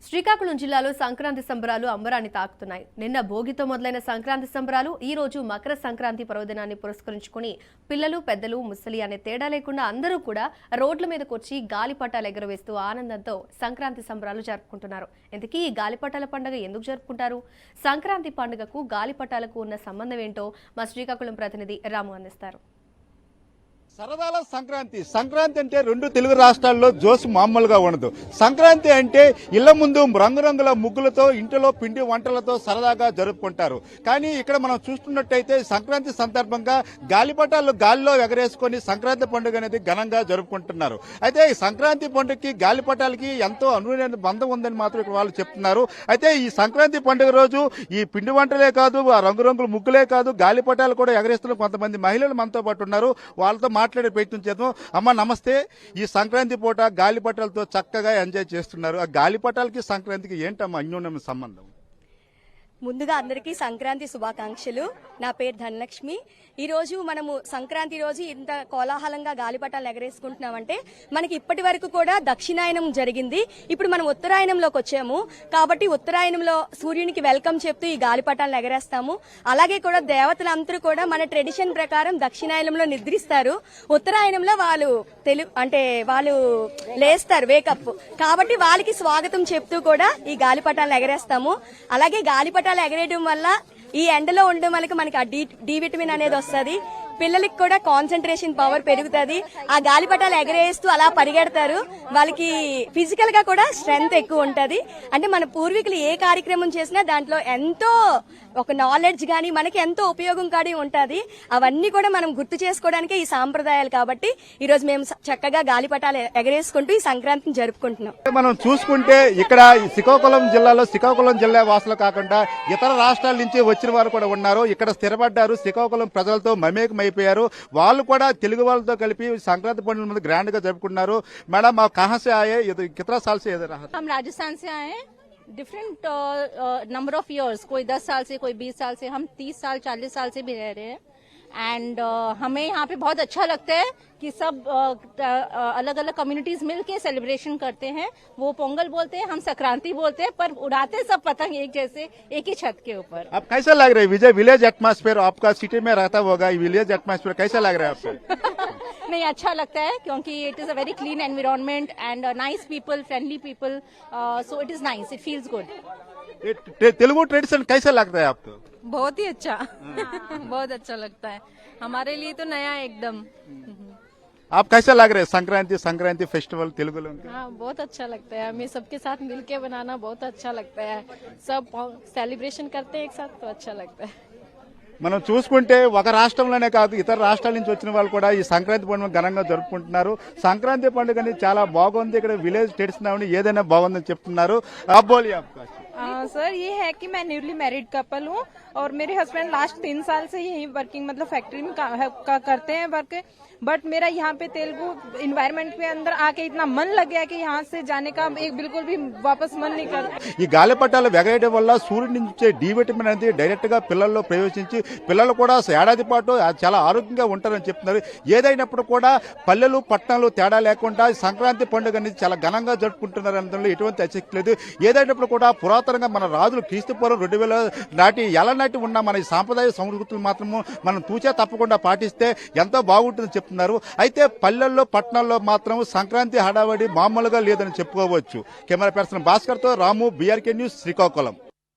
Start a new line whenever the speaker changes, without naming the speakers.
శ్రీకాకుళం జిల్లాలో సంక్రాంతి సంబరాలు అంబరాన్ని తాకుతున్నాయి. నిన్న భోగితో మొదలైన సంక్రాంతి సంబరాలు ఈ రోజు మకర సంక్రాంతి పర్వదినాన్ని పురస్కరించుకుని పిల్లలు పెద్దలు ముసలి అనే తేడా లేకుండా అందరూ కూడా రోడ్ల మీదకు వచ్చి గాలిపటాలు ఎగరవేస్తూ ఆనందంతో సంక్రాంతి సంబరాలు జరుపుకుంటున్నారు. ఇంతకీ ఈ గాలిపటాల పండుగ ఎందుకు జరుపుకుంటారు? సంక్రాంతి పండుగకు గాలిపటాలకు ఉన్న సంబంధం ఏంటో మా శ్రీకాకుళం ప్రతినిధి రాము అందిస్తారు.
సరదాల సంక్రాంతి అంటే రెండు తెలుగు రాష్ట్రాల్లో జోసు మామూలుగా ఉండదు. సంక్రాంతి అంటే ఇళ్ల ముందు రంగురంగుల ముగ్గులతో ఇంటిలో పిండి వంటలతో సరదాగా జరుపుకుంటారు. కానీ ఇక్కడ మనం చూస్తున్నట్టయితే సంక్రాంతి సందర్భంగా గాలిపటాలు గాలిలో ఎగరేసుకొని సంక్రాంతి పండుగ అనేది ఘనంగా జరుపుకుంటున్నారు. అయితే ఈ సంక్రాంతి పండుగకి గాలిపటాలకి ఎంతో అనువైన బంధం ఉందని మాత్రం ఇక్కడ వాళ్ళు చెప్తున్నారు. అయితే ఈ సంక్రాంతి పండుగ రోజు ఈ పిండి వంటలే కాదు, ఆ రంగురంగుల ముగ్గులే కాదు, గాలిపటాలు కూడా ఎగరేస్తున్న కొంతమంది మహిళలు మనతో పాటు ఉన్నారు. వాళ్ళతో మాట్లాడే ప్రయత్నం చేద్దాం. అమ్మ నమస్తే. ఈ సంక్రాంతి పూట గాలిపటాలతో చక్కగా ఎంజాయ్ చేస్తున్నారు. ఆ గాలిపటాలకి సంక్రాంతికి ఏంటమ్మా అన్యోన్య సంబంధం?
ముందుగా అందరికీ సంక్రాంతి శుభాకాంక్షలు. నా పేరు ధనలక్ష్మి. ఈ రోజు మనము సంక్రాంతి రోజు ఇంత కోలాహలంగా గాలిపటాలు ఎగరేసుకుంటున్నామంటే మనకి ఇప్పటి వరకు కూడా దక్షిణాయనం జరిగింది. ఇప్పుడు మనం ఉత్తరాయణంలోకి వచ్చాము కాబట్టి ఉత్తరాయణంలో సూర్యునికి వెల్కమ్ చెప్తూ ఈ గాలిపటాలను ఎగరేస్తాము. అలాగే కూడా దేవతలందరూ కూడా మన ట్రెడిషన్ ప్రకారం దక్షిణాయనంలో నిద్రిస్తారు, ఉత్తరాయణంలో వాళ్ళు లేస్తారు వేకప్. కాబట్టి వాళ్ళకి స్వాగతం చెప్తూ కూడా ఈ గాలిపటాలను ఎగరేస్తాము. అలాగే గాలిపటాలు ఎగరేయడం వల్ల ఈ ఎండలో ఉండడం వల్ల మనకి ఆ డి విటమిన్ అనేది వస్తుంది. పిల్లలకి కూడా కాన్సన్ట్రేషన్ పవర్ పెరుగుతుంది. ఆ గాలిపటాలు ఎగరేస్తూ అలా పరిగెడతారు. వాళ్ళకి ఫిజికల్ గా కూడా స్ట్రెంగ్త్ ఎక్కువ ఉంటది. అంటే మన పూర్వీకులు ఏ కార్యక్రమం చేసినా దాంట్లో ఎంతో ఒక నాలెడ్జ్ గానీ మనకి ఎంతో ఉపయోగం కానీ ఉంటది. అవన్నీ కూడా మనం గుర్తు చేసుకోవడానికే ఈ సాంప్రదాయాలు. కాబట్టి ఈ రోజు మేము చక్కగా గాలిపటాలు ఎగరేసుకుంటూ ఈ సంక్రాంతిని జరుపుకుంటున్నాం.
మనం చూసుకుంటే ఇక్కడ శ్రీకాకుళం జిల్లాలో శ్రీకాకుళం జిల్లా వాసులు కాకుండా ఇతర రాష్ట్రాల నుంచి వచ్చిన వారు కూడా ఉన్నారు. ఇక్కడ స్థిరపడ్డారు, శ్రీకాకుళం ప్రజలతో మమేకమైపోయారు. వాళ్ళు కూడా తెలుగు వాళ్ళతో కలిపి సంక్రాంతి పండుగ ముందు గ్రాండ్ గా జరుపుకున్నారు. మేడం आप कहाँ से आए? कितना साल से इधर?
हम राजस्थान से आए हैं. डिफरेंट नंबर ऑफ इयर्स, कोई 10 साल से, कोई 20 साल से, हम 30 साल 40 साल से भी रह रहे हैं. एंड हमें यहाँ पे बहुत अच्छा लगता है कि सब अलग अलग कम्युनिटीज मिलके सेलिब्रेशन करते हैं. वो पोंगल बोलते हैं, हम संक्रांति बोलते हैं, पर उड़ाते सब पतंग एक जैसे एक ही छत के ऊपर.
अब कैसा लग रहा है विजय विलेज एटमॉस्फेयर? आपका सिटी में रहता होगा, विलेज एटमॉस्फेयर कैसा लग रहा है आपको?
नहीं, अच्छा लगता है क्योंकि it is a very clean environment and nice people, friendly people, so it is nice, it feels good.
Telugu tradition कैसा लगता है आपको?
बहुत ही अच्छा बहुत अच्छा लगता है. हमारे लिए तो नया एकदम.
आप कैसा लग रहे हैं संक्रांति फेस्टिवल तेलुगु लोग?
हाँ, बहुत अच्छा लगता है. हमें सबके साथ मिलके बनाना बहुत अच्छा लगता है. सब सेलिब्रेशन करते हैं एक साथ, तो अच्छा लगता है.
మనం చూసుకుంటే ఒక రాష్ట్రంలోనే కాదు ఇతర రాష్ట్రాల నుంచి వచ్చిన వాళ్ళు కూడా ఈ సంక్రాంతి పండుగ ఘనంగా జరుపుకుంటున్నారు. సంక్రాంతి పండుగని చాలా బాగుంది, ఇక్కడ విలేజ్ ట్రెడిషన్ ఏదైనా బాగుందని చెప్తున్నారు.
सर ये है कि मैं न्यूली मैरिड कपल हूँ और मेरे हस्बैंड लास्ट 3 साल से यही वर्किंग मतलब फैक्ट्री में करते हैं वर्क. बट मेरा यहाँ पे तेलुगु इन्वायरमेंट के अंदर आके इतना मन लग गया कि यहाँ से जाने का एक बिल्कुल भी वापस मन नहीं करता.
ఈ గాలిపటాలు ఎగరేయడం వల్ల సూర్యుడి నుంచి డి విటమిన్ అనేది డైరెక్ట్ గా పిల్లల్లో ప్రవేశించి పిల్లలు కూడా ఏడాది పాటు చాలా ఆరోగ్యంగా ఉంటారని చెప్తున్నారు. ఏదైనప్పుడు కూడా పల్లెలు పట్టణాలు తేడా లేకుండా సంక్రాంతి పండుగ అనేది చాలా ఘనంగా జరుపుకుంటున్నారు అనడంలో ఎటువంటి అతిశక్తి లేదు. ఏదైనప్పుడు కూడా పురాతనంగా మన రాజులు క్రీస్తుపూర్వం 2000 నాటి ఎలా నాటి ఉన్న మన ఈ సాంప్రదాయ సంస్కృతులు మాత్రము మనం తూచా తప్పకుండా పాటిస్తే ఎంతో బాగుంటుందని చెప్తున్నారు. అయితే పల్లెల్లో పట్టణాల్లో మాత్రం సంక్రాంతి హడావడి మామూలుగా లేదని చెప్పుకోవచ్చు. కెమెరా పర్సన్ భాస్కర్ తో రాము, బీఆర్కే న్యూస్, శ్రీకాకుళం.